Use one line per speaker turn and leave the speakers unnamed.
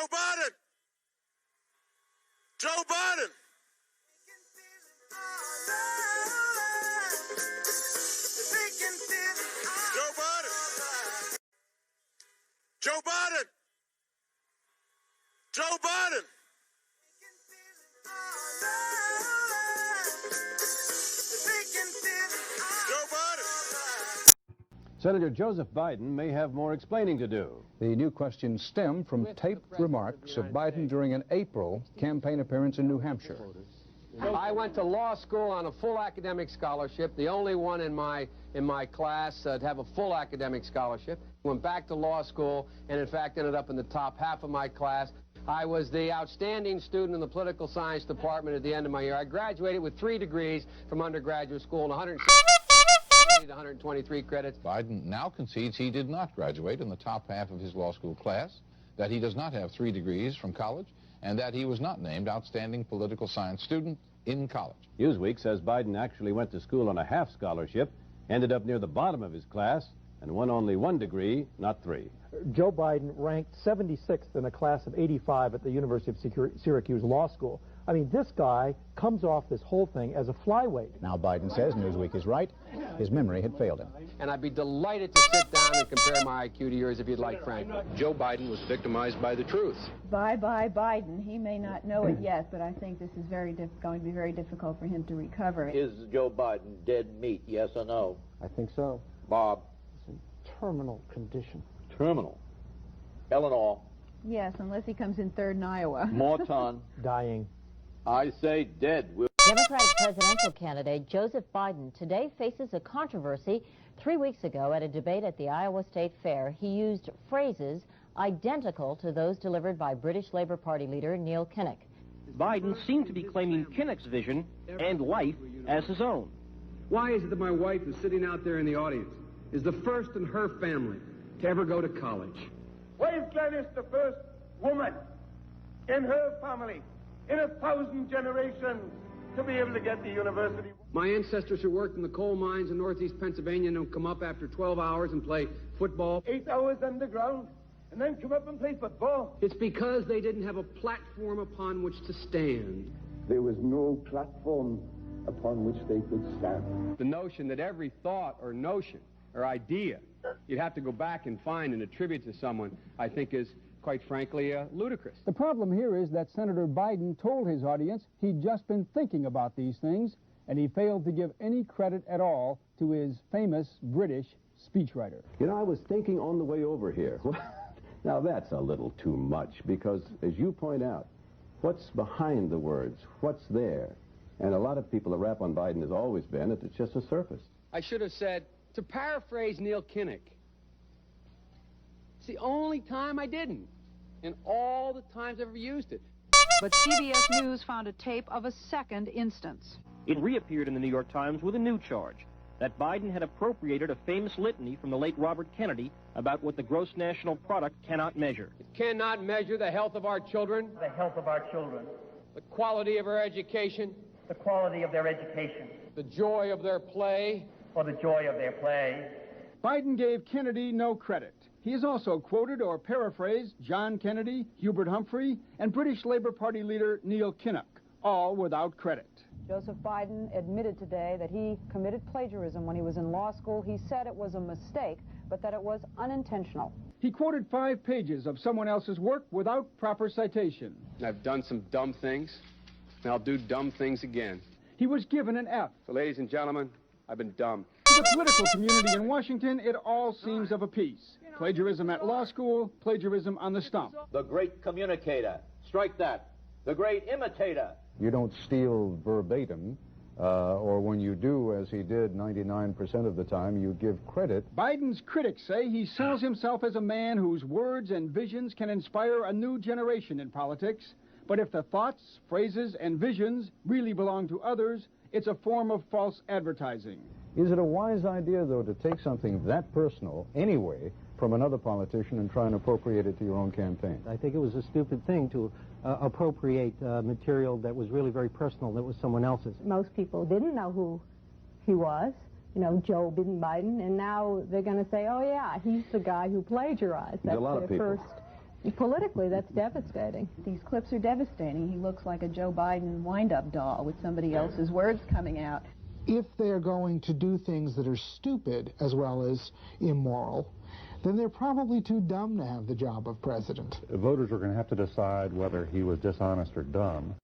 Joe Biden. Joe Biden. Joe Biden. Joe Biden. Joe Biden. Joe Biden.
Senator Joseph Biden may have more explaining to do.
The new questions stem from taped remarks of Biden during an April campaign appearance in New Hampshire.
I went to law school on a full academic scholarship, the only one in my class to have a full academic scholarship. Went back to law school and, in fact, ended up in the top half of my class. I was the outstanding student in the political science department at the end of my year. I graduated with 3 degrees from undergraduate school and 123 credits.
Biden now concedes he did not graduate in the top half of his law school class, that he does not have 3 degrees from college, and that he was not named outstanding political science student in college.
Newsweek says Biden actually went to school on a half scholarship, ended up near the bottom of his class, and won only 1 degree, not 3.
Joe Biden ranked 76th in a class of 85 at the University of Syracuse Law School. I mean, this guy comes off this whole thing as a flyweight.
Now Biden says Newsweek is right. His memory had failed him.
And I'd be delighted to sit down and compare my IQ to yours if you'd like, Frank.
Joe Biden was victimized by the truth.
Bye-bye Biden. He may not know it yet, but I think this is going to be very difficult for him to recover.
Is Joe Biden dead meat, yes or no?
I think so.
Bob?
It's in terminal condition.
Terminal. Eleanor?
Yes, unless he comes in third in Iowa.
Morton?
Dying.
I say dead.
Democratic presidential candidate Joseph Biden today faces a controversy. 3 weeks ago at a debate at the Iowa State Fair, he used phrases identical to those delivered by British Labour Party leader Neil Kinnock.
Biden seemed to be claiming Kinnock's vision and life as his own.
Why is it that my wife, who's sitting out there in the audience, is the first in her family to ever go to college?
Why is Gladys the first woman in her family in 1,000 generations to be able to get to university?
My ancestors who worked in the coal mines in northeast Pennsylvania don't come up after 12 hours and play football.
8 hours underground and then come up and play football.
It's because they didn't have a platform upon which to stand.
There was no platform upon which they could stand.
The notion that every thought or notion or idea you'd have to go back and find and attribute to someone, I think is, quite frankly, ludicrous.
The problem here is that Senator Biden told his audience he'd just been thinking about these things, and he failed to give any credit at all to his famous British speechwriter.
You know, I was thinking on the way over here. Now, that's a little too much, because, as you point out, what's behind the words? What's there? And a lot of people, the rap on Biden has always been that it's just a surface.
I should have said, to paraphrase Neil Kinnock, it's the only time I didn't, and all the times I've ever used it.
But CBS News found a tape of a second instance.
It reappeared in the New York Times with a new charge, that Biden had appropriated a famous litany from the late Robert Kennedy about what the gross national product cannot measure.
It cannot measure the health of our children,
The health of our children,
the quality of our education,
the quality of their education,
the joy of their play,
or the joy of their play.
Biden gave Kennedy no credit. He has also quoted or paraphrased John Kennedy, Hubert Humphrey, and British Labour Party leader Neil Kinnock, all without credit.
Joseph Biden admitted today that he committed plagiarism when he was in law school. He said it was a mistake, but that it was unintentional.
He quoted 5 pages of someone else's work without proper citation.
I've done some dumb things, and I'll do dumb things again.
He was given an F.
So, ladies and gentlemen, I've been dumb.
To the political community in Washington, it all seems of a piece. Plagiarism at law school, plagiarism on the stump.
The great communicator. Strike that. The great imitator.
You don't steal verbatim, or when you do, as he did 99% of the time, you give credit.
Biden's critics say he sells himself as a man whose words and visions can inspire a new generation in politics. But if the thoughts, phrases, and visions really belong to others, it's a form of false advertising.
Is it a wise idea, though, to take something that personal, anyway, from another politician and try and appropriate it to your own campaign?
I think it was a stupid thing to appropriate material that was really very personal, that was someone else's.
Most people didn't know who he was, you know, Joe Biden, and now they're going to say, oh, yeah, he's the guy who plagiarized.
There's a lot of people.
first
Politically, that's devastating.
These clips are devastating. He looks like a Joe Biden wind-up doll with somebody else's words coming out.
If they're going to do things that are stupid as well as immoral, then they're probably too dumb to have the job of president.
Voters are going to have to decide whether he was dishonest or dumb.